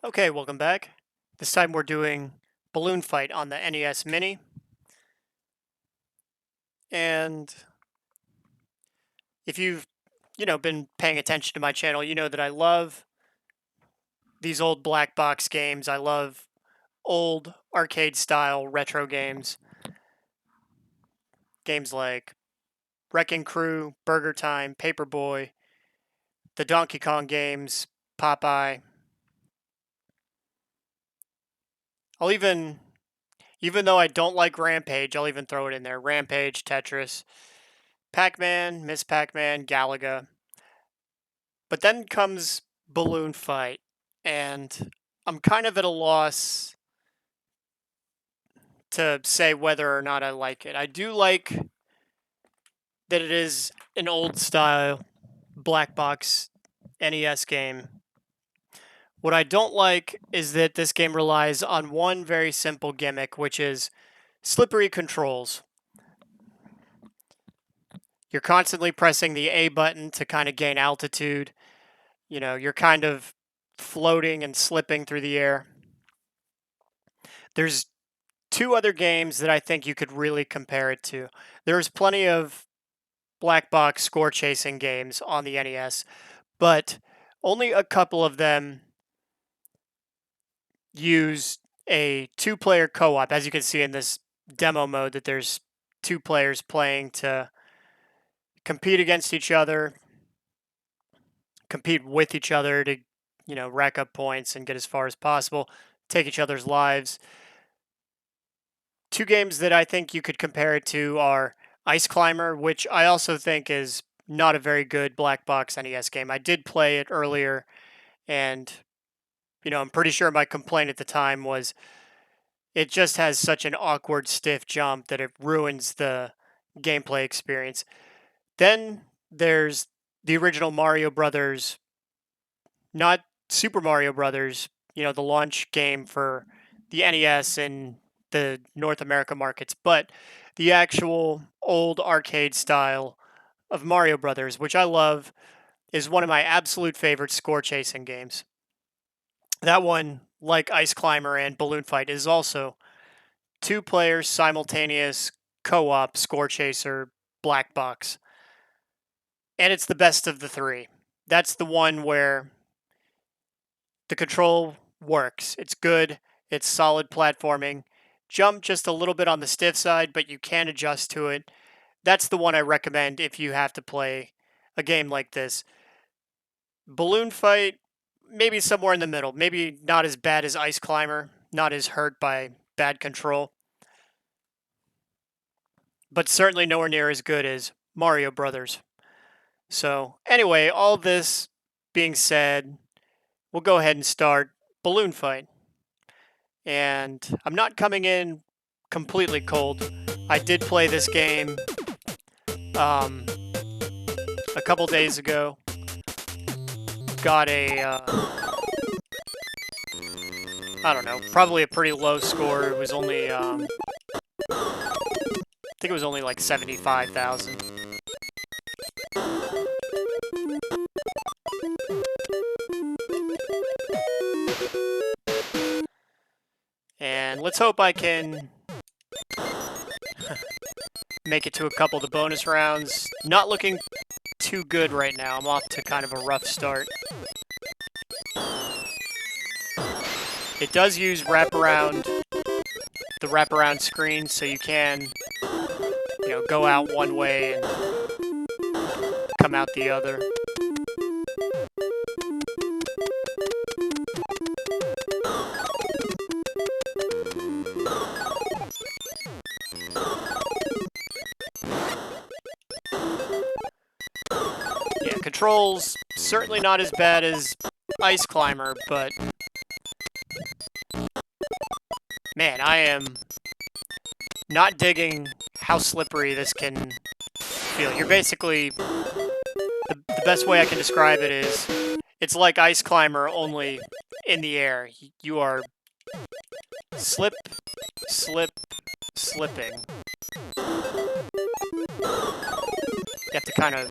Okay, welcome back. This time we're doing Balloon Fight on the NES Mini. And if you've been paying attention to my channel, you know that I love these old black box games. I love old arcade style retro games. Games like Wrecking Crew, Burger Time, Paperboy, the Donkey Kong games, Popeye. Even though I don't like Rampage, I'll even throw it in there. Rampage, Tetris, Pac-Man, Miss Pac-Man, Galaga. But then comes Balloon Fight, and I'm kind of at a loss to say whether or not I like it. I do like that it is an old style black box NES game. What I don't like is that this game relies on one very simple gimmick, which is slippery controls. You're constantly pressing the A button to kind of gain altitude. You're kind of floating and slipping through the air. There's two other games that I think you could really compare it to. There's plenty of black box score chasing games on the NES, but only a couple of them use a two-player co-op. As you can see in this demo mode, that there's two players playing to compete against each other, compete with each other to, rack up points and get as far as possible, take each other's lives. Two games that I think you could compare it to are Ice Climber, which I also think is not a very good black box NES game. I did play it earlier, and I'm pretty sure my complaint at the time was it just has such an awkward, stiff jump that it ruins the gameplay experience. Then there's the original Mario Brothers, not Super Mario Brothers, the launch game for the NES and the North America markets, but the actual old arcade style of Mario Brothers, which I love, is one of my absolute favorite score chasing games. That one, like Ice Climber and Balloon Fight, is also two players simultaneous co-op score chaser black box. And it's the best of the three. That's the one where the control works. It's good. It's solid platforming. Jump just a little bit on the stiff side, but you can adjust to it. That's the one I recommend if you have to play a game like this. Balloon Fight, maybe somewhere in the middle. Maybe not as bad as Ice Climber, not as hurt by bad control, but certainly nowhere near as good as Mario Brothers. So, anyway, all this being said, we'll go ahead and start Balloon Fight. And I'm not coming in completely cold. I did play this game a couple days ago. Got I don't know, probably a pretty low score. It was only, I think it was only like 75,000. And let's hope I can make it to a couple of the bonus rounds. Not looking too good right now. I'm off to kind of a rough start. It does use the wraparound screen, so you can, go out one way and come out the other. Yeah, controls certainly not as bad as Ice Climber, but man, I am not digging how slippery this can feel. You're basically, the best way I can describe it is, it's like Ice Climber, only in the air. You are slip, slip, slipping. You have to kind of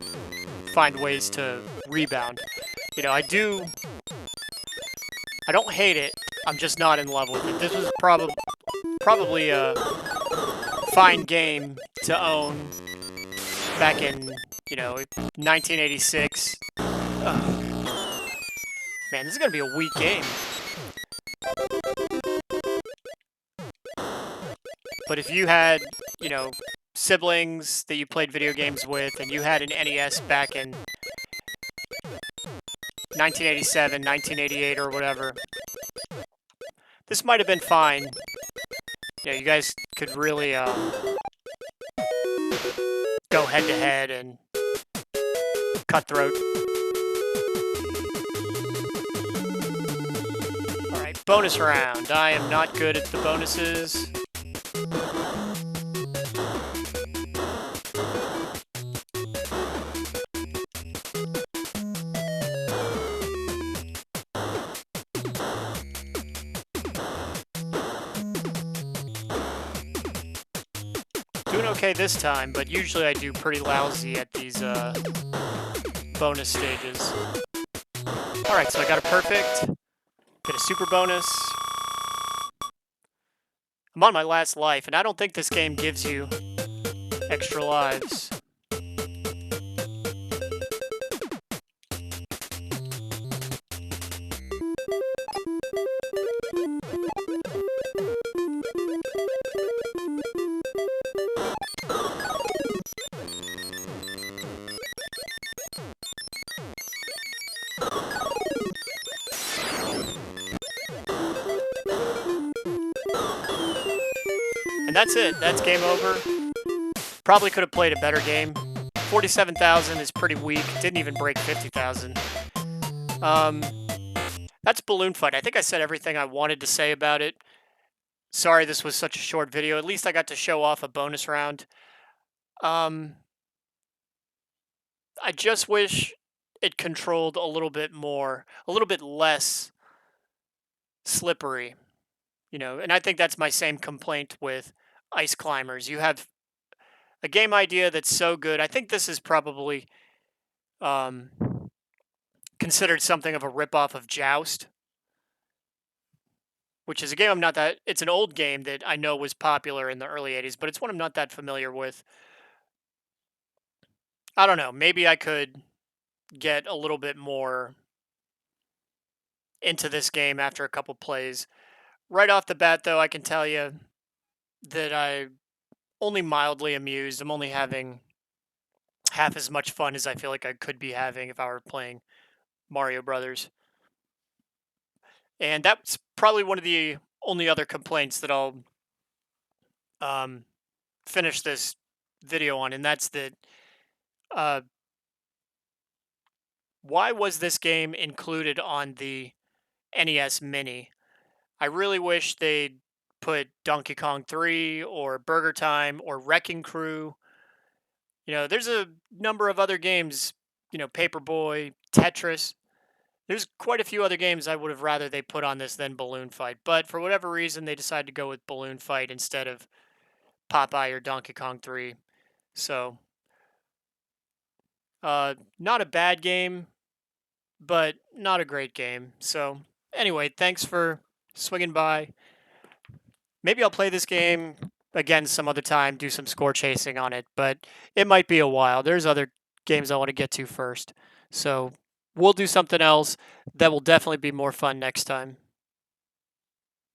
find ways to rebound. I do I don't hate it. I'm just not in love with it. This was probably a fine game to own back in, 1986. Ugh. Man, this is gonna be a weak game. But if you had, siblings that you played video games with, and you had an NES back in 1987, 1988, or whatever, this might have been fine. You guys could really go head to head and cutthroat. All right, bonus round. I am not good at the bonuses. Doing okay this time, but usually I do pretty lousy at these bonus stages. Alright, so I got a perfect, get a super bonus. I'm on my last life, and I don't think this game gives you extra lives. And that's it. That's game over. Probably could have played a better game. 47,000 is pretty weak. Didn't even break 50,000. That's Balloon Fight. I think I said everything I wanted to say about it. Sorry this was such a short video. At least I got to show off a bonus round. I just wish it controlled a little bit more, a little bit less slippery. And I think that's my same complaint with Ice Climbers. You have a game idea that's so good. I think this is probably considered something of a ripoff of Joust, which is a game it's an old game that I know was popular in the early 80s, but it's one I'm not that familiar with. I don't know. Maybe I could get a little bit more into this game after a couple plays. Right off the bat, though, I can tell you that I'm only mildly amused. I'm only having half as much fun as I feel like I could be having if I were playing Mario Brothers. And that's probably one of the only other complaints that I'll finish this video on, and that's that why was this game included on the NES Mini? I really wish they'd put Donkey Kong 3 or Burger Time or Wrecking Crew. There's a number of other games, Paperboy, Tetris. There's quite a few other games I would have rather they put on this than Balloon Fight. But for whatever reason, they decided to go with Balloon Fight instead of Popeye or Donkey Kong 3. So, not a bad game, but not a great game. So, anyway, thanks for swinging by. Maybe I'll play this game again some other time, do some score chasing on it, but it might be a while. There's other games I want to get to first. So we'll do something else that will definitely be more fun next time.